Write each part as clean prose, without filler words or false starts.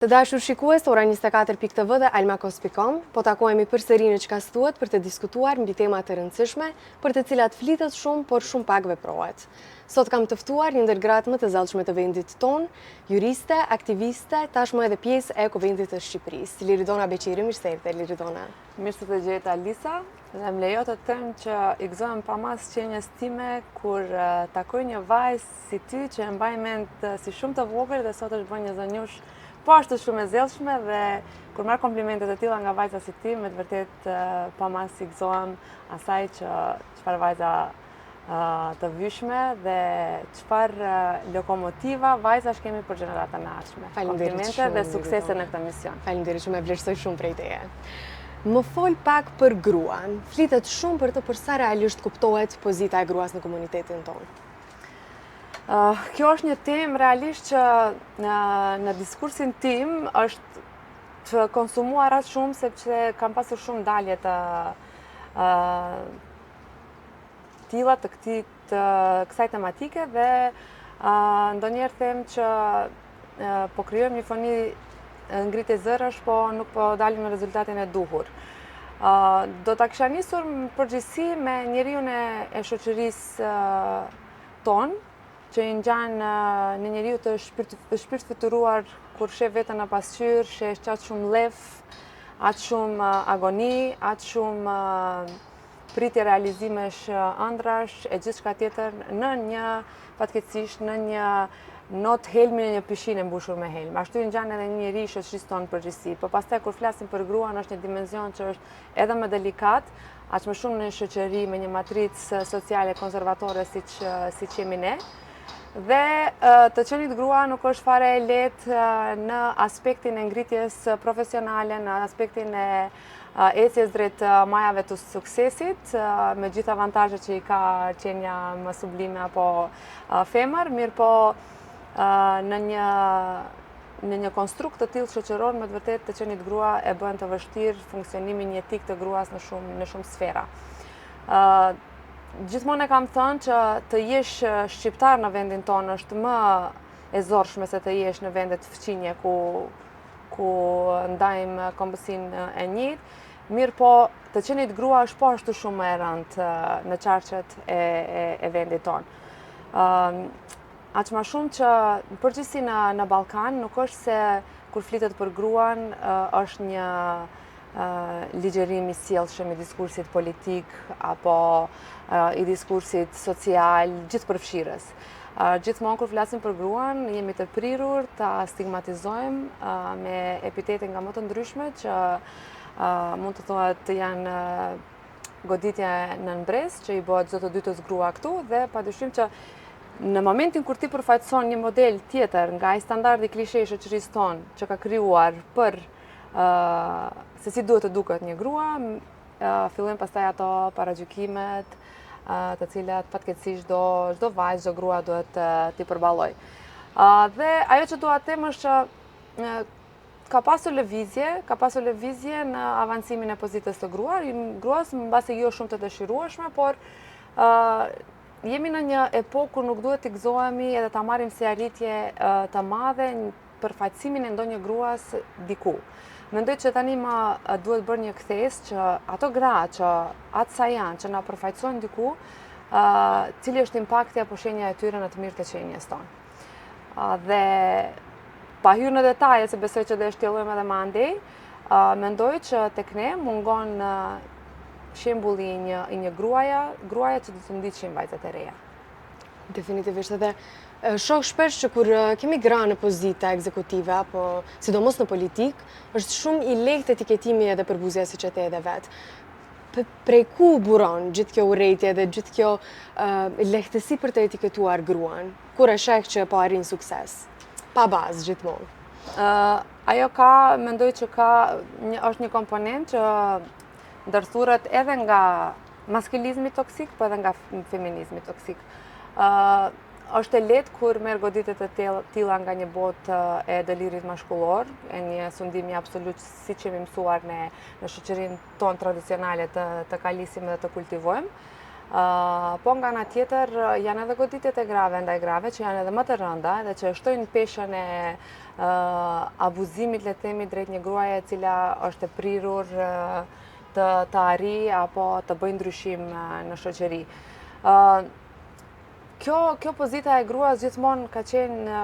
Të dashur shikues të Ora 24.tv dhe almakos.com, po takohemi përsëri në Çka thuhet për të diskutuar mbi tema të rëndësishme, për të cilat flitet shumë, por shumë pak veprohet. Sot kam të ftuar një ndër gratë më të zellshme të vendit ton, juriste, aktiviste, tashmë edhe pjesë e Ekuvendit të Shqipërisë. Liridona Beqiri, mirë se erdhe, Liridona. Mirë se të gjeta, Alisa, dhe më lejo të them që i gëzohem pa mas qenjes time kur takoj një vajzë si ty që e mbaj mend si shumë të vogël dhe sot është bën një zonjush po ashtu shumë e zellshme dhe kur marr komplimentet e tilla nga vajza si ti, me të vërtet pa mas i gëzohem asaj që çfarë vajza të vyshme dhe çfarë lokomotiva vajzash kemi për gjeneratën e ardhshme. Komplimente dhe suksese në këtë mision. Faleminderit shumë, e vlerësoj shumë prej teje. Më fol pak për gruan. Flitet shumë për të, për sa realisht kuptohet pozita e gruas në komunitetin tonë. Kjo është një temë realisht që në diskursin tim është të konsumuar atë shumë sepse kam pasur shumë dalje të tilla të kësaj tematike dhe ndonjëherë them që po krijojmë një foni ngritje zërash, po nuk po dalim në rezultatin e duhur. Do ta kisha nisur në përgjithësi me njeriun e shoqërisë tonë, që i ngjan në njeriu të shpirt fituruar kur sheh veten në pasqyrë, sheh qatë shumë lef, atë shumë agoni, atë shumë pritje realizimesh ëndrash e gjithçka tjetër në një fatkeqësisht në një not helmi në një pishinë e mbushur me helm. Ashtu i ngjan edhe një njeri i shoqërisë tonë përgjithësi. Po pastaj kur flasim për gruan është një dimension që është edhe më delikat, aq më shumë në një shoqëri me një matricë sociale konservatore siç jemi ne. Dhe të qenit grua nuk është fare e lehtë në aspektin e ngritjes profesionale, në aspektin e ecjes drejt majave të suksesit, me gjithë avantazhet që i ka qenja më sublime apo femër, mirë po në një konstrukt të tillë shoqëror, me të vërtetë të qenit grua e bën të vështirë funksionimin jetik të gruas në shumë sfera. Gjithmonë e kam thënë që të jesh shqiptar në vendin tonë është më e zorshme se të jesh në vendet fqinje ku ndajmë kombësinë e njëjtë, mirë po të qenit grua është po ashtu shumë më e rëndë në qarqet e vendit tonë. Aq më shumë që në përgjithësi në Ballkan nuk është se kur flitet për gruan është një ligjerim i sjellshëm i diskursit politik apo i diskursit social, gjithëpërfshirës. Gjithmonë kur flasim për gruan, jemi të prirur ta stigmatizojmë me epitete nga më të ndryshme që mund të thuhet janë goditje në nënbrez, që i bëhet çdo të dytës grua këtu dhe padyshim që në momentin kur ti përfaqëson një model tjetër nga ai standardi klishe i shoqërisë tonë që ka krijuar për se si duhet të duket një grua, fillojnë pastaj ato paragjykimet të cilat fatkeqësisht çdo vajzë, çdo grua duhet t'i përballoj. Dhe ajo që dua të them është që ka pasur lëvizje në avancimin e pozitës të gruas, mbasi jo shumë të dëshirueshme, por jemi në një epokë kur nuk duhet të gëzohemi edhe ta marrim si arritje të madhe përfaqësimin e ndonjë gruas diku. Mendoj që tani duhet bërë një kthesë që ato gra që atë sa janë që na përfaqësojnë diku, cili është impakti apo shenja e tyre në të mirë të qenjes tonë. Dhe pa hyrë në detaje, se besoj që do e shtjellojmë edhe më andej, mendoj që tek ne mungon shembulli i një gruaja që do të ndiqin vajzat e reja. Definitivisht edhe shoh shpesh që kur kemi gra në pozita ekzekutive apo sidomos në politik, është shumë i lehtë etiketimi edhe përbuzja siç e the edhe vet. Prej ku buron gjithë kjo urrejtje dhe gjithë kjo lehtësi për të etiketuar gruan, kur e sheh që po arrin sukses? Pa bazë gjithmonë. Ajo mendoj që është një komponent që ndërthurret edhe nga maskilizmi toksik, po edhe nga feminizmi toksik. Është e lehtë kur merr goditje të tilla nga një botë e delirit mashkullor, e një sundimi absolut siç jemi mësuar në shoqërinë tonë tradicionale të kalisim dhe të kultivojmë. Po nga ana tjetër, janë edhe goditjet e grave ndaj grave, që janë edhe më të rënda, dhe që shtojnë peshën e abuzimit, le të themi, drejt një gruaje e cila është e prirur të arrijë apo të bëjë ndryshim në shoqëri. Kjo pozita e gruas gjithmonë ka qenë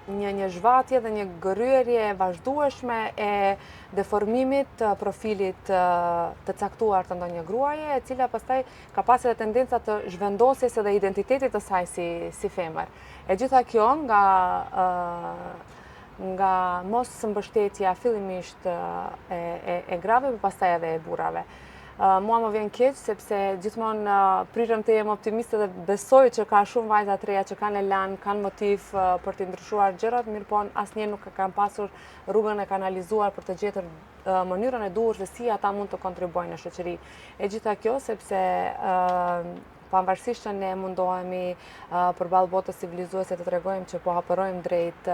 një zhvatje dhe një gërryerje e vazhdueshme e deformimit të profilit të caktuar të ndonjë gruaje, e cila pastaj ka pasur edhe tendenca të zhvendosjes edhe identitetit të saj si femër. E gjitha kjo nga mos mbështetja fillimisht e grave, por pastaj edhe e burrave. Mua më vjen keq sepse gjithmonë prirëm të jem optimiste dhe besoj që ka shumë vajza të reja që kanë elan, kanë motiv për të ndryshuar gjërat, mirë po asnjëherë nuk kanë pasur rrugën e kanalizuar për të gjetur mënyrën e duhur se si ata mund të kontribuojnë në shoqëri. E gjitha kjo sepse pavarësisht që ne mundohemi përballë botës civilizuese të tregojmë që po hapërojmë drejt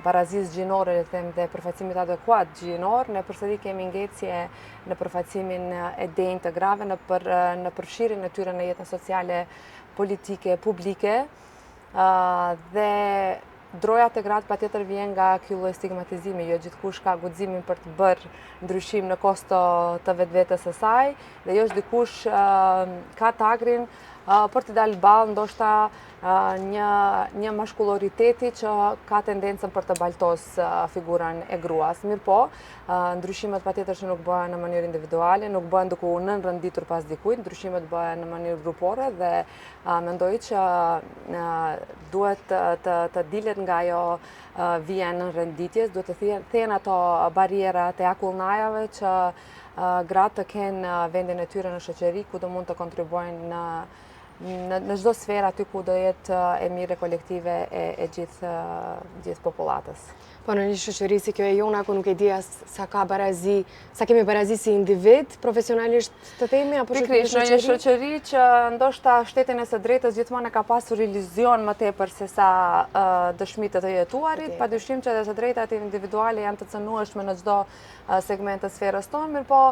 barazisë gjinore, le të them, dhe përfaqësimit adekuat gjinor, ne përsëri kemi ngecje në përfaqësimin e denjë të grave, në përfshirjen e tyre në jetën sociale, politike, publike, dhe drojat e gratë patjetër vjen nga ky lloj stigmatizimi, jo gjithkush ka guximin për të bërë ndryshim në kosto të vetvetes së saj, dhe jo çdikush ka tagrin për të dalë ballë ndoshta një mashkulloriteti që ka tendencën për të baltos figurën e gruas. Mirë po, ndryshimet patjetër që nuk bëhen në mënyrë individuale, nuk bëhen duke u nënrënditur pas dikujt, ndryshimet bëhen në mënyrë grupore dhe mendoj që duhet të dilet nga ajo vija e nënrënditjes, duhet të thehen ato barierat e akullnajave që gratë të kenë vendin e tyre në shoqëri, ku do mund të kontribuojnë në çdo sferë aty ku do jetë e mirë kolektive e gjithë popullatës. Po në një shoqëri si kjo e jona, ku nuk e di as sa kemi barazi si individ, profesionalisht të themi, apo pikërisht në një shoqëri që ndoshta shtetin e së drejtës gjithmonë ka pasur iluzion më tepër se sa dëshmitë të jetuarit, padyshim që edhe të drejtat individuale janë të cënueshme në çdo segment të sferës tonë, mirë po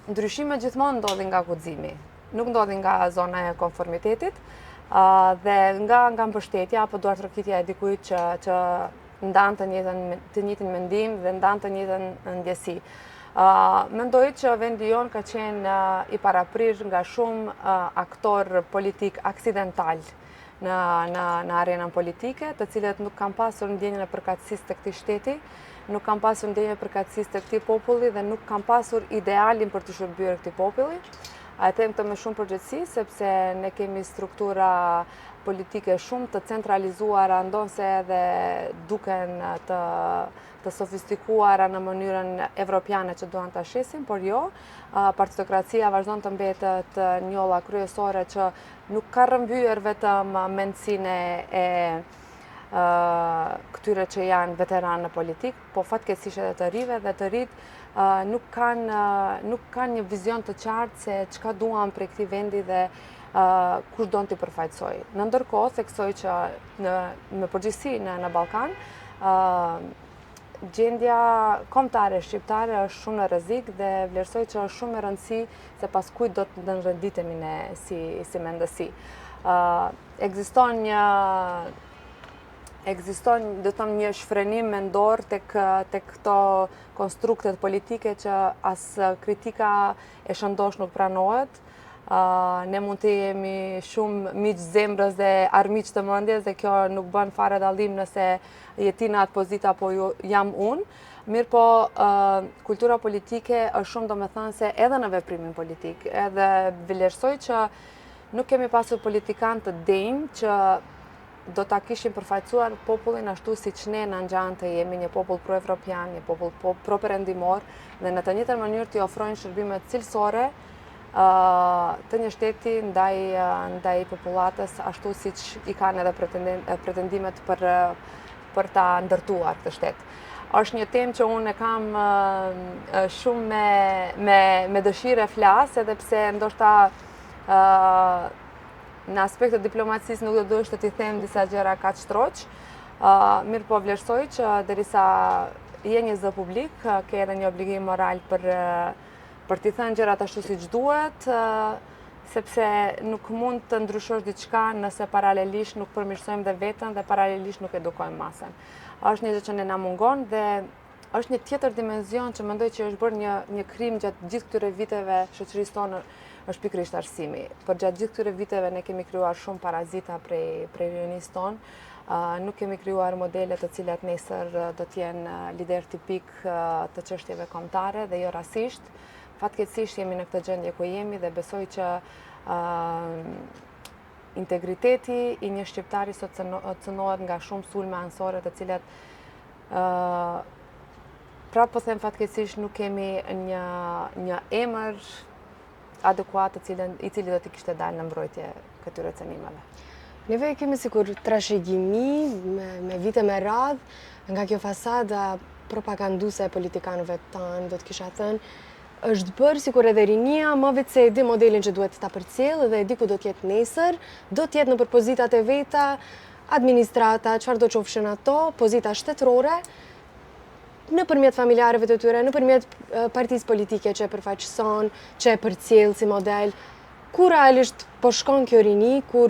ndryshimet gjithmonë ndodhin nga guximi. Nuk ndodhin nga zona e konformitetit, dhe nga mbështetja apo duartërokitja e dikujt që ndan të njëjtin mendim dhe ndan të njëjtën ndjesi. Mendoj që vendi jon ka qenë i paraprirë nga shumë aktor politik aksidental në arenën politike, të cilët nuk kanë pasur ndjenjën e përkatësisë të këtij shteti, nuk kanë pasur ndjenjën e përkatësisë të këtij populli dhe nuk kanë pasur idealin për të shërbyer këtij populli. A e them këtë me shumë përgjithësi, sepse ne kemi struktura politike shumë të centralizuara, ndonse edhe duken të sofistikuara në mënyrën evropiane që duan ta shesin, por jo, partitokracia vazhdon të mbetet njolla kryesore që nuk ka rrëmbyer vetëm mendsinë e këtyre që janë veteranë në politikë, po fatkeqësisht edhe të rive dhe të rit nuk kanë një vizion të qartë se çka duan prej këtij vendi dhe kush don t'i përfaqësoj. Në ndërkohë, theksoj që në përgjithësi në Ballkan, gjendja kombëtare shqiptare është shumë në rrezik dhe vlerësoj që është shumë e rëndësishme se pas kujt do të ndërnditemi ne si mendësi. Ekziston do të them një shfrenim mendor tek këto konstruktet politike që as kritika e shëndosh nuk pranohet. Ne mund të jemi shumë miq zemrës dhe armiq të mendjes dhe kjo nuk bën fare dallim nëse je ti në atë pozitë apo jam unë. Mirë po, kultura politike është shumë domethënëse edhe në veprimin politik. Edhe vlerësoj që nuk kemi pasur politikanë të denjë që do ta kishin përfaqësuar popullin ashtu siç ne na ngjan të jemi një popull pro-evropian, një popull pro-perëndimor dhe në të njëjtën mënyrë t'i ofrojnë shërbime cilësore të një shteti ndaj popullatës ashtu siç i kanë edhe pretendimet për ta ndërtuar këtë shtet. Është një temë që unë e kam shumë me dëshirë flas, edhe pse ndoshta në aspektet diplomacisë nuk do duhesh të t'i them disa gjëra kaq shtroq. Mirë po vlerësoj që derisa je një zë publik, ke edhe një obligim moral për t'i thënë gjërat ashtu siç duhet, sepse nuk mund të ndryshosh diçka nëse paralelisht nuk përmirësojmë dhe veten dhe paralelisht nuk edukojmë masën. Është një gjë që ne na mungon dhe është një tjetër dimenzion që mendoj që është bërë një krim gjatë gjithë këtyre viteve shoqërisë tonë, është pikërisht arsimi. Për gjatë gjithë këtyre viteve ne kemi krijuar shumë parazita prej rionisë tonë. Nuk kemi krijuar modele të cilat nesër do të jenë lider tipik të çështjeve kombëtare dhe jo rastisht. Fatkeqësisht jemi në këtë gjendje ku jemi dhe besoj që integriteti i një shqiptari sot cënohet nga shumë sulme anësore të cilat prapë po them fatkeqësisht nuk kemi një emër adekuat i cili do t'i kishte dalë në mbrojtje këtyre cënimeve. Neve kemi sikur trashëgimi me vite me radhë, nga kjo fasada propaganduse e politikanëve tanë, do të kisha thënë, është bërë sikur edhe rinia më vetë se e di modelin që duhet ta përcjellë dhe e di ku do t'jetë nesër, do t'jetë nëpër pozitat e veta, administrata, çfarë do qofshin ato, pozita shtetërore, nëpërmjet familjarëve të tyre, nëpërmjet partisë politike që e përfaqëson, që e përcjell si model, kur realisht po shkon kjo rini, kur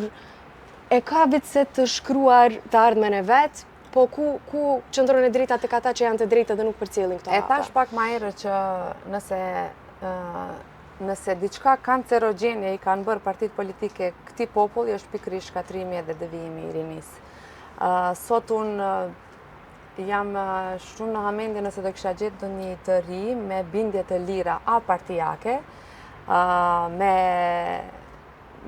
e ka vetëse të shkruar të ardhmen e vet, po ku qëndron e drejta tek ata që janë të drejtë dhe nuk përcjellin këto hapa. E thash pak më herët që nëse diçka kancerogjene i kanë bërë partitë politike këtij populli është pikërisht shkatrimi dhe devijimi i rinisë. Sot unë jam shumë në hamendje nëse do kisha gjetë ndonjë të ri me bindje të lira apartijake,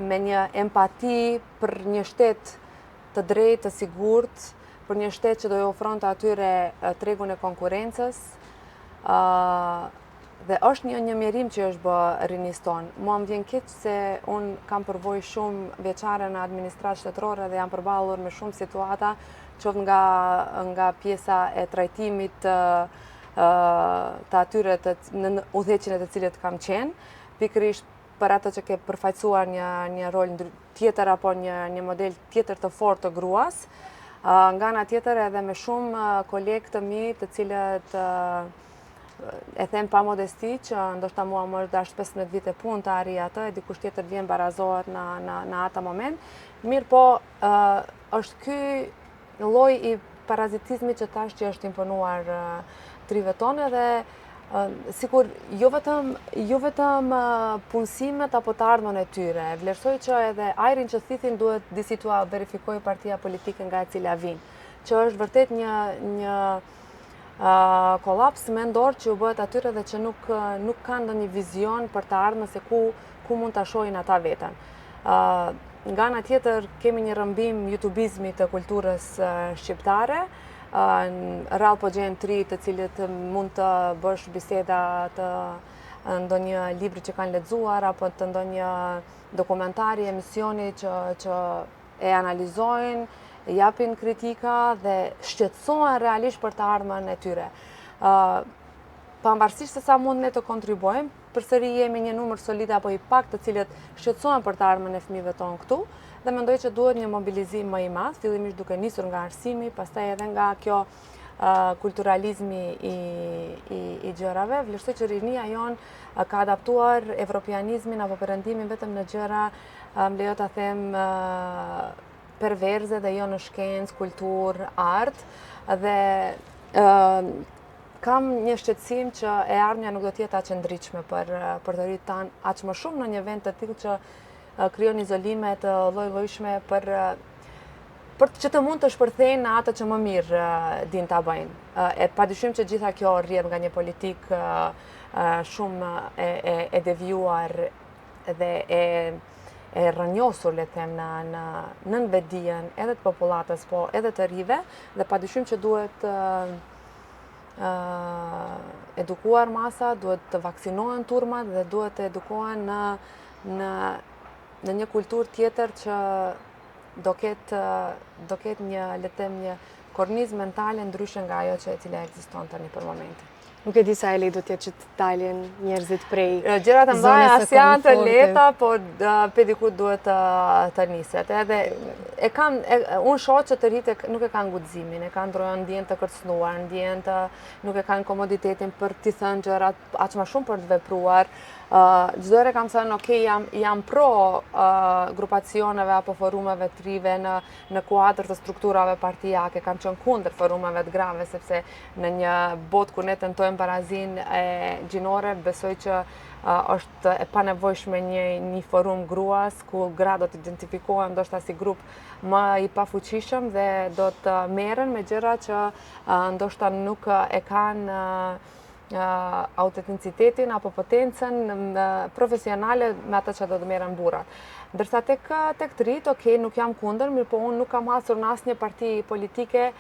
me një empati për një shtet të drejtë, të sigurt, për një shtet që do i ofronte atyre tregun e konkurrencës. Dhe është një mjerim që është bë rinisë tonë. Mua më vjen keq se unë kam përvojë shumë vjeçare në administratë shtetërore dhe jam përballur me shumë situata, qoftë nga pjesa e trajtimit të atyre në udhëheqjen e të cilët kam qenë, pikërisht për ato që ke përfaqësuar një rol tjetër apo një model tjetër të fortë të gruas. Nga ana tjetër edhe me shumë kolegë të mi të cilët e them pa modesti që ndoshta mua më është dash 15 vite punë të arrij atë, e dikush tjetër vjen barazohet në atë moment. Mirë po, është ky lloj i parazitizmit që tash që është imponuar trive tonë dhe sikur jo vetëm punësimet apo të ardhmen e tyre. Vlerësoj që edhe ajrin që thithin duhet disi tua verifikoj partia politike nga e cila vijnë. Që është vërtet një kolaps mendor që u bëhet atyre dhe që nuk kanë ndonjë vizion për të ardhmen se ku mund ta shohin ata veten. Nga ana tjetër kemi një rrëmbim youtubizmi të kulturës shqiptare. Rrallë po gjenë tri të cilët mund të bësh biseda të ndonjë libri që kanë lexuar apo të ndonjë dokumentari, emisioni që e analizojnë, japin kritika dhe shqetësohen realisht për të ardhmen e tyre. Pavarësisht se sa mund ne të kontribuojmë, përsëri jemi një numër solid apo i pak të cilët shqetësohen për të ardhmen e fëmijëve tonë këtu. Dhe mendoj që duhet një mobilizim më i madh, fillimisht duke nisur nga arsimi, pastaj edhe nga kjo kulturalizmi i gjërave. Vlerësoj që rinia jonë ka adaptuar evropianizmin apo perëndimin vetëm në gjëra, më lejo ta them, perverze dhe jo në shkencë, kulturë, art. Dhe kam një shqetësim që e ardhmja nuk do të jetë aq e ndritshme për të rit tanë, aq më shumë në një vend të tillë që krijon izolime të lloj-llojshme për që të mund të shpërthejnë në atë që më mirë din ta bëjnë. E padyshim që gjitha kjo rrjedh nga një politikë shumë e devijuar dhe e rrënjosur, le të them, në vetdijen edhe të popullatës, po edhe të rive, dhe padyshim që duhet edukuar masa, duhet të vaksinohen turmat dhe duhet të edukohen në një kulturë tjetër që do ketë një kornizë mentale ndryshe nga ajo që e cila ekziston tani për momentin. Nuk e di sa e lejtë do t'jetë që të dalin njerëzit prej Gjërat e mbaja zonës as janë të komfortit. lehta, por pedikut duhet të niset. Edhe unë shoh që të rritë nuk e kanë guximin, e kanë ndrojën ndjen të kërcënuar, nuk e kanë komoditetin për t'i thënë gjërat aq më shumë për të vepruar. Çdo herë kam thënë, okay, jam pro grupacioneve apo forumeve të rive në kuadër të strukturave partijake, kam qenë kundër forumeve të grave, sepse në një botë ku ne tentojmë barazinë e gjinore, besoj që është e panevojshme një forum gruas, ku gra do të identifikohen ndoshta si grup më i pafuqishëm dhe do të merren me gjëra që ndoshta nuk e kanë autenticitetin apo potencën profesionale me atë që do të merren burrat. Ndërsa tek të rit, okay, nuk jam kundër, mirë po unë nuk kam hasur në asnjë parti politike,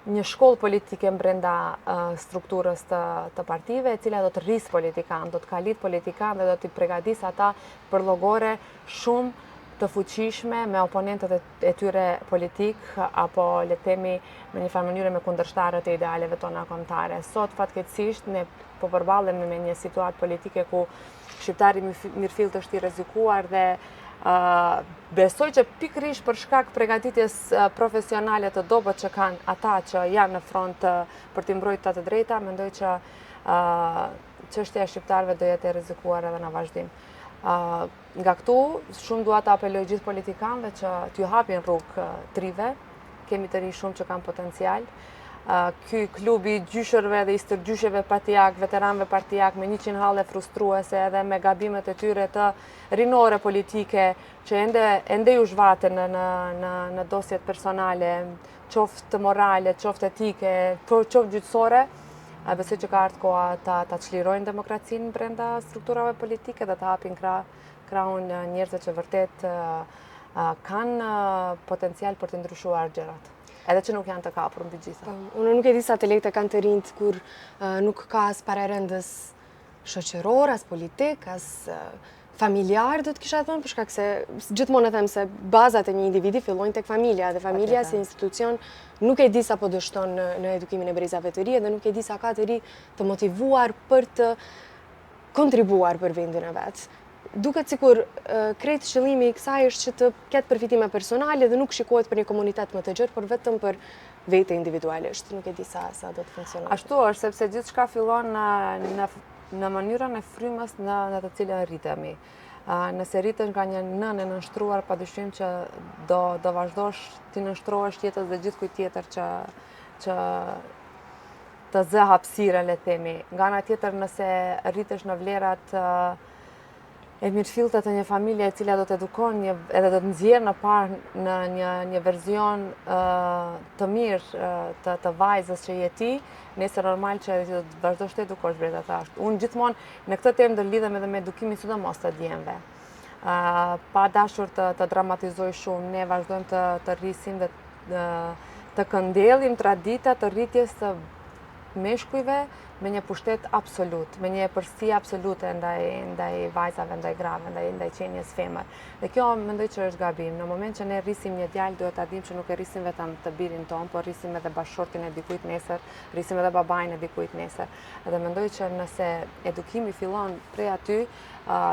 një shkollë politike brenda strukturës të partive, e cila do të rrisë politikan, do të kalit politikan dhe do t'i përgatis ata për llogore shumë të fuqishme me oponentët e tyre politik, apo le të themi në një farë mënyrë me kundërshtarët e idealeve tona kombëtare. Sot fatkeqësisht ne po përballemi me një situatë politike ku shqiptari mirëfillt është i rrezikuar dhe besoj që pikërisht për shkak përgatitjes profesionale të dobët që kanë ata që janë në front për t'i mbrojtur të drejta, mendoj që çështja e shqiptarëve do jetë e rrezikuar edhe në vazhdim. Nga këtu, shumë dua të apeloj gjithë politikanëve që t'ju hapin rrugë trive, kemi të rinj shumë që kanë potencial. Ky klubi i gjyshërve dhe i stërgjysheve partijak, veteranëve partijak me 100 halle frustruese edhe me gabimet e tyre të rinore politike që ende ju zhvaten në dosjet personale, qoftë morale, qoftë etike, qoftë gjyqësore. Besoj që ka ardhur koha ta çlirojnë demokracinë brenda strukturave politike dhe të hapin krahun njerëzve që vërtet kanë potencial për të ndryshuar gjërat. Edhe që nuk janë të kapur mbi gjitha. Unë nuk e di sa të lehtë kanë të rinjt kur nuk ka as pararendës shoqëror, as politik, as familjar, do të kisha thënë, për shkak se gjithmonë e them se bazat e një individi fillojnë tek familja, dhe familja si institucion nuk e di sa po dështon në edukimin e brezave të ri, dhe nuk e di sa ka të ri të motivuar për të kontribuar për vendin e vet. Duket sikur krejt qëllimi i kësaj është që të ketë përfitime personale dhe nuk shikohet për një komunitet më të gjerë, por vetëm për vete individualisht. Nuk e di sa do të funksionojë. Ashtu është, sepse gjithçka fillon në mënyrën e frymës në të cilën rritemi. Nëse rritesh nga një nënë e nënshtruar, padyshim që do vazhdosh ti nënshtrohesh jetës dhe gjithkujt tjetër që të zë hapësirën, le të themi. Nga ana tjetër, nëse rritesh në vlerat e mirëfillte të një familje e cila do të edukon edhe do të nxjerrë në parë në një verzion të mirë të vajzës që je ti, nesër normal që do të vazhdosh të edukosh brenda tash. Unë gjithmonë në këtë temë do lidhem edhe me edukimin sidomos të djemve. Pa dashur të dramatizoj shumë, ne vazhdojmë të rrisim dhe të këndellim tradita të rritjes të meshkujve me një pushtet absolut, me një epërsi absolute ndaj vajzave, ndaj grave, ndaj qenies femër. Dhe kjo mendoj që është gabim. Në moment që ne rrisim një djalë, duhet ta dimë që nuk e rrisim vetëm të birin ton, por rrisim edhe bashortin e dikujt nesër, rrisim edhe babain e dikujt nesër. Dhe mendoj që nëse edukimi fillon prej aty,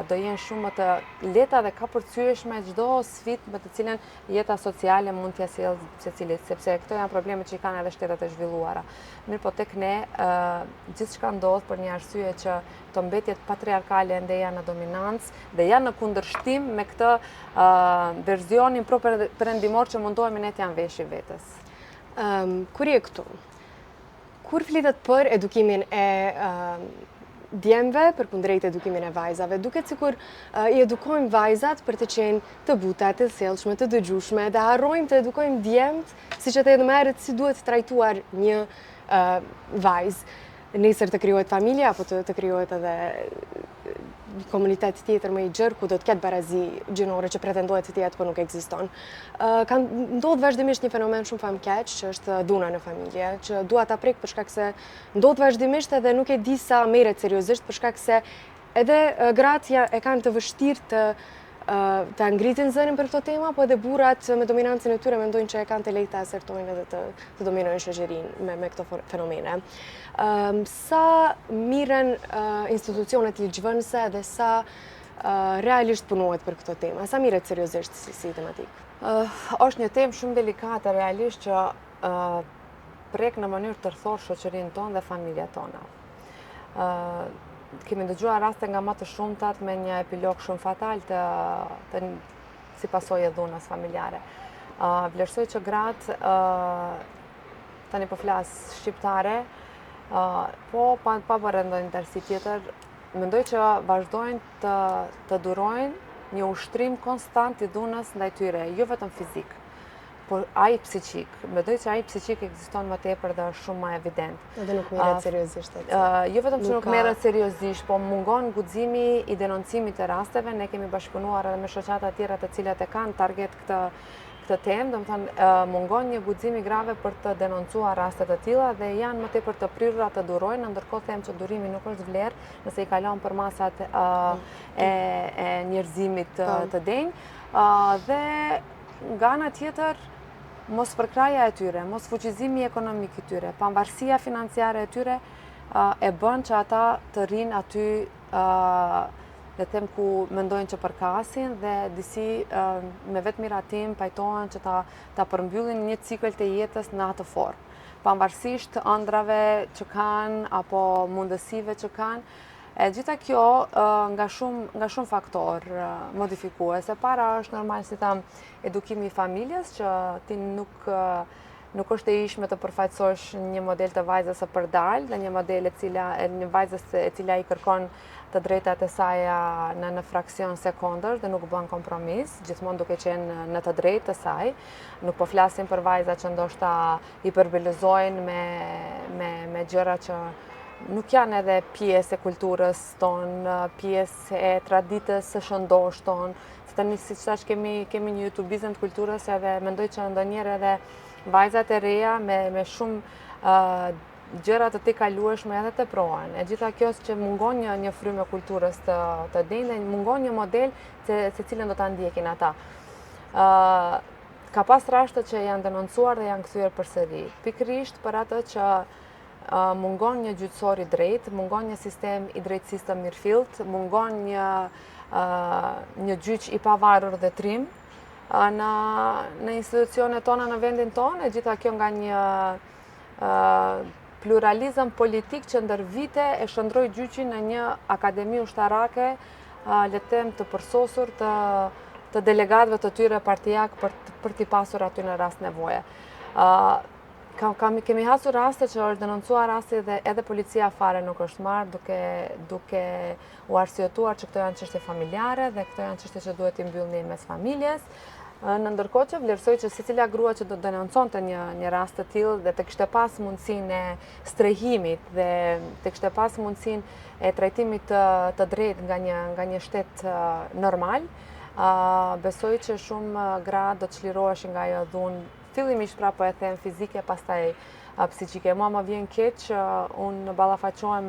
do jenë shumë më të lehta dhe kapërcyeshme çdo sfidë me të cilën jeta sociale mund t'ia sjellë secilit, sepse këto janë probleme që i kanë edhe shtetet e zhvilluara. Mirë po tek ne gjithçka ndodh për një arsye që të mbetjet patriarkale ende janë në dominancë dhe janë në kundërshtim me këtë verzionin perëndimor që mundohemi ne t'ja veshim vetes. Kur je këtu, kur flitet për edukimin e djemve përkundrejt edukimin e vajzave, duket sikur i edukojmë vajzat për të qenë të buta, të thellshme, të dëgjueshme, dhe harrojmë të edukojmë djemt, siç e thënë më herët, si duhet trajtuar një vajzë. Nesër të krijohet familja, apo të krijohet edhe komunitet tjetër më i gjerë, ku do të ketë barazi gjinore që pretendohet të jetë, por nuk ekziston. Ndodh vazhdimisht një fenomen shumë famkeq, që është dhuna në familje, që dua ta prek për shkak se ndodh vazhdimisht edhe nuk e di sa merret seriozisht, për shkak se edhe gratë e kanë të vështirë të ta ngritin zërin për këto tema, po edhe burrat me dominancën e tyre mendojnë që e kanë të lehtë ta asertojnë edhe të dominojnë shoqërinë me këto fenomene. Sa miren institucionet ligjvënëse dhe sa realisht punohet për këto tema? Sa miret seriozisht si tematikë? Është një temë shumë delikate realisht që prek në mënyrë tërthor shoqërinë tonë dhe familjet tona. Kemi dëgjuar raste nga më të shumtat me një epilog shumë fatal si pasojë e dhunës familjare. Vlerësoj që gratë, tani po flas shqiptare, po pa bërë ndonjë ndarësi tjetër, mendoj që vazhdojnë të durojnë një ushtrim konstant i dhunës ndaj tyre, jo vetëm fizik, por ai psiqik. Mendoj që ai psiqik ekziston më tepër dhe është shumë më evident. Edhe nuk merret seriozisht. Jo vetëm që nuk merret seriozisht, po mungon guximi i denoncimit të rasteve. Ne kemi bashkëpunuar edhe me shoqata tjera të cilat e kanë target këtë temë, domethënë mungon një guxim i grave për të denoncuar raste të tilla dhe janë më tepër të prirura të durojnë, ndërkohë them që durimi nuk është vlerë nëse i kalon për masat e njerëzimit të denj. Dhe nga ana tjetër, mos përkraja e tyre, mos fuqizimi ekonomik i tyre, pavarësia financiare e tyre e bën që ata të rinë aty dhe them ku mendojnë që përkasin dhe disi me vetë miratim pajtohen që ta përmbyllin një cikël të jetës në atë formë. Pavarësisht ëndrave që kanë apo mundësive që kanë. Gjitha kjo nga shumë faktor modifikuese. Para është normal si tham edukimi i familjes, që ti nuk është e ishme të përfaqësosh një model të vajzës së përdalë dhe një vajzës e cila i kërkon të drejtat e saj në fraksion sekondësh dhe nuk bën kompromis, gjithmonë duke qenë në të drejtë të saj. Nuk po flasim për vajza që ndoshta hiperbolizojnë me gjëra që nuk janë edhe pjesë e kulturës tonë, pjesë e traditës së shëndosh tonë. Tani siç thash kemi një youtubizëm të kulturës edhe mendoj që ndonjëherë edhe vajzat e reja me shumë gjëra të kalueshme edhe të prohen. E gjitha kjo që mungon një frymë kulturës të denjë, mungon një model se cilën do ta ndjekin ata. Ka pas raste që janë denoncuar dhe janë kthyer përsëri. Pikërisht për atë që mungon një gjyqësor i drejtë, mungon një sistem i drejtësisë të mirëfillt, mungon një gjyq i pavarur dhe trim në institucionet tona në vendin tonë, e gjitha kjo nga një pluralizëm politik që ndër vite e shndroi gjyqin në një akademi ushtarake, le të them të përsosur të delegatëve të tyre partijak për t'i pasur aty në rast nevoje. Kemi hasur raste që është denoncuar raste dhe edhe policia fare nuk është marrë duke u arsyetuar që këto janë çështje familjare dhe këto janë çështje që duhet i mbyllnin mes familjes. Në ndërkohë që vlerësoj që secila grua që do denonconte një rast të tillë dhe të kishte pas mundësinë e strehimit dhe të kishte pas mundësinë e trajtimit të drejtë nga një shtet normal, besoj që shumë gra do të çliroheshin nga ajo dhunë. Fillimisht pra po e them fizike, pastaj psiqike. Mua më vjen keq që unë ballafaqohem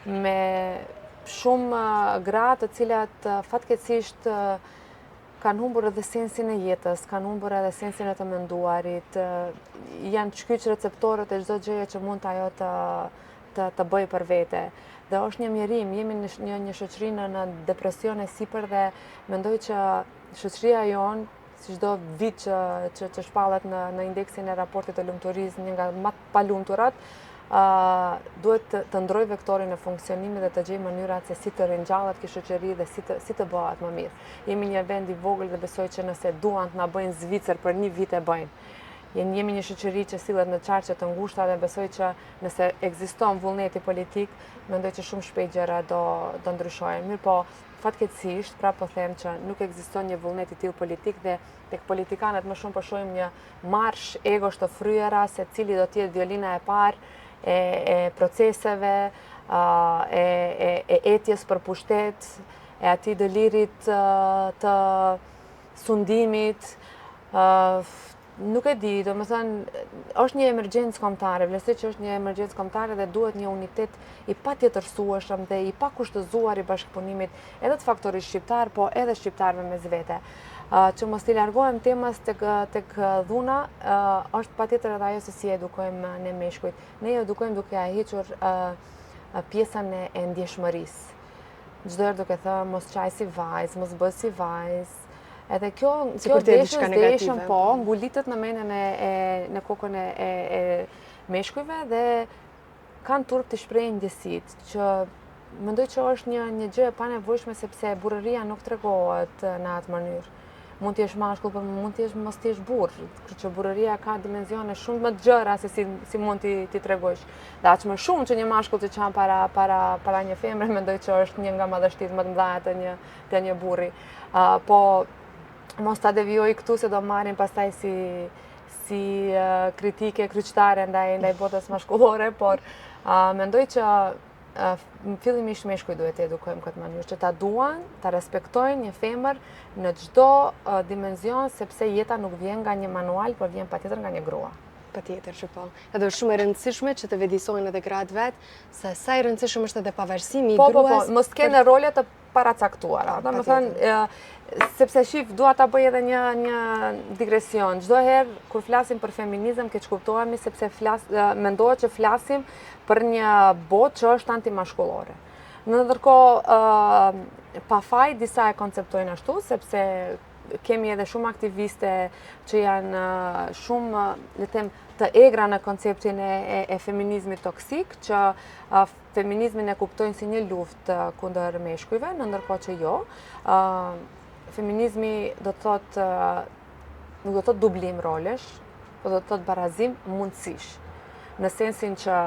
me shumë gra të cilat fatkeqësisht kanë humbur edhe sensin e jetës, kanë humbur edhe sensin e të menduarit, janë çkyç receptorët e çdo gjëje që mund ajo të bëjë për vete. Dhe është një mjerim, jemi në një shoqëri në depresion e sipër dhe mendoj që shoqëria jonë, si çdo vit që shpallet në indeksin e raportit të lumturisë, një nga më të palumturat, duhet të ndrojë vektorin e funksionimit dhe të gjejë mënyrat se si të ringjallet kjo shoqëri dhe si të bëhet më mirë. Jemi një vend i vogël dhe besoj që nëse duan të na bëjnë Zvicër për një vit e bëjnë. Jemi një shoqëri që sillet në qarqe të ngushta dhe besoj që nëse ekziston vullneti politik, mendoj që shumë shpejt gjëra do ndryshojnë. Mirë po, fatkeqësisht, pra po them që nuk ekziston një vullnet i tillë politik dhe tek politikanët më shumë po shohim një marsh egosh të fryera se cili do të jetë violina e parë e proceseve, e etjes për pushtet, e atij dëlirit të sundimit, Nuk e di, do më thënë, është një emergjencë kombëtare, vlerësoj që është një emergjencë kombëtare dhe duhet një unitet i patjetërsueshëm dhe i pakushtëzuar i bashkëpunimit edhe të faktorit shqiptar, po edhe shqiptarëve mes vete. Që mos t'i largohem temës tek dhuna, është patjetër edhe ajo se si edukojmë ne meshkujt. Ne ju edukojmë duke a hequr pjesën e ndjeshmërisë. Çdo herë duke thënë mos qaj si vajzë, mos bë si vajzë. Edhe kjo deshën po, ngulitet në mendjen në kokën e meshkujve dhe kanë turp të shprehin ndjesit, që mendoj që është një gjë e panevojshme sepse burrëria nuk tregohet në atë mënyrë. Mund të jesh mashkull, por mund të jesh mos të jesh burr, që burrëria ka dimensione shumë më të gjëra se si mund t'i tregojsh. Dhe aq më shumë që një mashkull të çan para një femre, mendoj që është një nga madhështitë më të mëdha të një burri. Po mos ta devijoj këtu se do marrin pastaj si kritike kryqëtare ndaj botës mashkullore, por mendoj që fillimisht meshkuj duhet të edukojmë këtë mënyrë, që ta duan, ta respektojnë një femër në çdo dimension, sepse jeta nuk vjen nga një manual, por vjen patjetër nga një grua. Patjetër që po. Edhe është shumë e rëndësishme që të vëdisojnë edhe gratë vetë, se sa i rëndësishëm është edhe pavarësimi i gruas. Po, mos kenë role të paracaktuara. Do të thënë, sepse shif, dua ta bëj edhe një digresion. Çdo herë kur flasim për feminizëm, keq kuptohemi sepse mendohet që flasim për një botë që është antimashkullore. Ndërkohë, pa faj disa e konceptojnë ashtu, sepse kemi edhe shumë aktiviste që janë shumë, le të them, të egra në konceptin e feminizmit toksik, që feminizmin e kuptojnë si një luftë kundër meshkujve, ndërkohë që jo. Feminizmi do të thotë, nuk do të thotë dublim rolesh, po do të thotë barazim mundësish. Në sensin që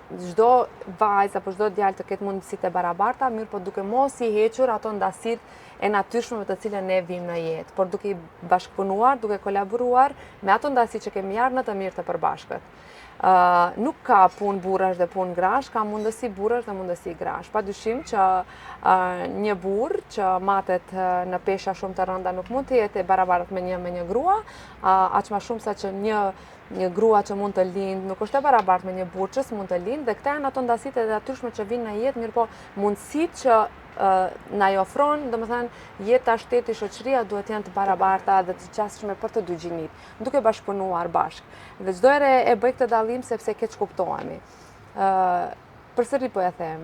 çdo vajzë apo çdo djalë të ketë mundësitë e barabarta, mirë po duke mos i hequr ato ndasitë e natyrshme me të cilën ne vim në jetë, por duke i bashkëpunuar, duke kolaboruar me ato ndasi që kemi marrë në të mirë të përbashkët. Nuk ka punë burrash dhe punë grash, ka mundësi burrash dhe mundësi grash. Padyshim që një burr që matet në pesha shumë të rënda nuk mund të jetë e barabartë me një grua, aq më shumë sa që një grua që mund të lindë nuk është e barabartë me një burr që s'mund të lindë, dhe këta janë ato ndasitë e natyrshme që vinë në jetë, mirë po mundësitë që na i ofron, domethënë jeta, shteti, shoqëria duhet janë të barabarta dhe të qasshme për të dy gjinit, duke bashkëpunuar bashkë. Dhe çdo herë e bëj këtë dallim sepse keq kuptohemi. Përsëri po e them,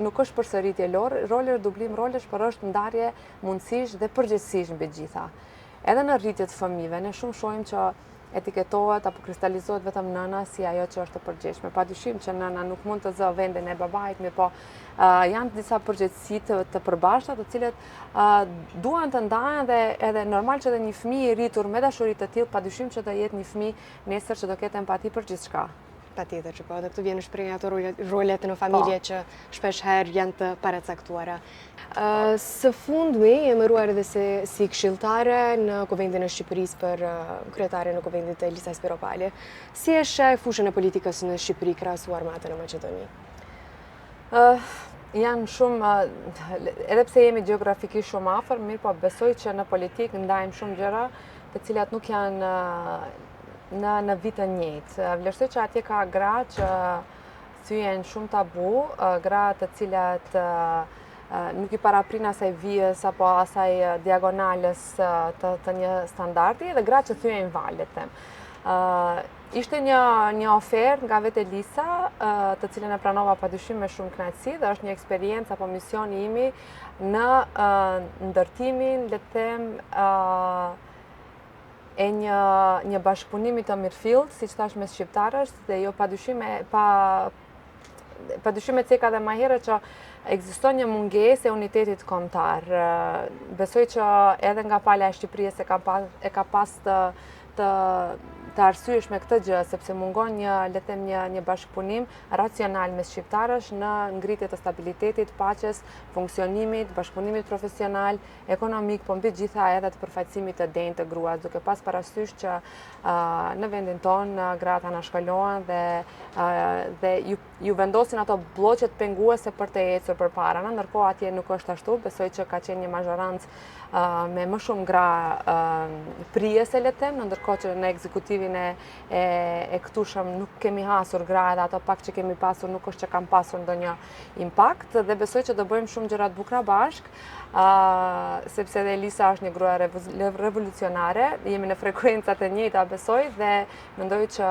nuk është përsëritje rolesh, dublim rolesh, por është ndarje mundësish dhe përgjegjësish mbi gjitha. Edhe në rritje të fëmijëve, ne shumë shohim që etiketohet apo kristalizohet vetëm nëna si ajo që është e përgjegjshme. Padyshim që nëna nuk mund të zë vendin e babait, mirë po janë disa përgjegjësi të përbashkëta, të cilët duan të ndahen dhe edhe normal që edhe një fëmijë i rritur me dashuri të tillë, padyshim që do jetë një fëmijë nesër që do ketë empati për gjithçka. Patjetër që po, dhe këtu vjen në shprehje ato rolet në familje që shpesh herë janë të paracaktuara. Së fundmi, e emëruar edhe si këshilltare në Kuvendin e Shqipërisë për kryetare në Kuvendit Elisa Spiropali. Si e sheh fushën e politikës në Shqipëri krahasuar me atë në Maqedoni? Janë shumë, edhe pse jemi gjeografikisht shumë afër, mirë po besoj që në politikë ndajmë shumë gjëra të cilat nuk janë në vitë njëjtë. Vlerësoj që atje ka gra që thyen shumë tabu, gra të cilat nuk i paraprin asaj vijës apo asaj diagonales të një standardi, dhe gra që thyen valet. Ishte një ofertë nga vetë Elisa, të cilën e pranova padyshim me shumë kënaqësi, dhe është një eksperiencë apo misioni imi në ndërtimin, le të them, e një bashkëpunimi të mirëfillt, siç thash, mes shqiptarësh, dhe jo padyshim e ceka dhe më herët që ekziston një mungesë e unitetit kombëtar. Besoj që edhe nga pala e Shqipërisë e ka pas të arsyeshme këtë gjë, sepse mungon një bashkëpunim racional mes shqiptarësh në ngritje të stabilitetit, paqes, funksionimit, bashkëpunimit profesional, ekonomik, po mbi gjitha edhe të përfaqësimit të denjtë të gruas, duke pas parasysh që në vendin tonë gratë anashkalohen dhe ju vendosin ato bloqet penguese për të ecur përpara. Ndërkohë atje nuk është ashtu, besoj që ka qenë një mazhorancë me më shumë gra prijese le të them, ndërkohë që në ekzekutivin e këtushëm nuk kemi hasur gra edhe ato pak që kemi pasur nuk është që kam pasur ndonjë impakt dhe besoj që do bëjmë shumë gjëra të bukura bashk, sepse edhe Elisa është një grua revolucionare, jemi në frekuencat e njëjta besoj dhe mendoj që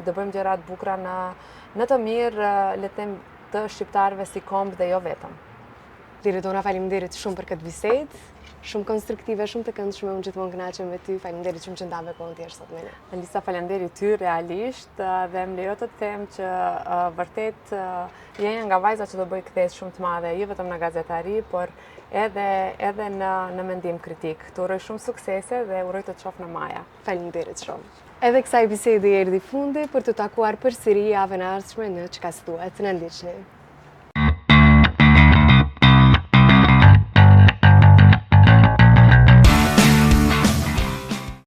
do bëjmë gjëra të bukura në të mirë le të them të shqiptarëve si kombë dhe jo vetëm. Liridona, faleminderit shumë për këtë bisedë, shumë konstruktive, shumë të këndshme, unë gjithmonë kënaqem me ty, faleminderit shumë që ndave kohën tjerë sot me ne. Elisa, faleminderit ty realisht dhe më lejo të them që vërtet je një nga vajzat që do bëj kthesë shumë të madhe, jo vetëm në gazetari, por edhe në mendim kritik. Të uroj shumë suksese dhe uroj të të shoh në Maja. Faleminderit shumë. Edhe kësaj bisede erdhi fundi për të takuar përsëri javën e ardhshme në Çka s'duhet. Na ndiqni.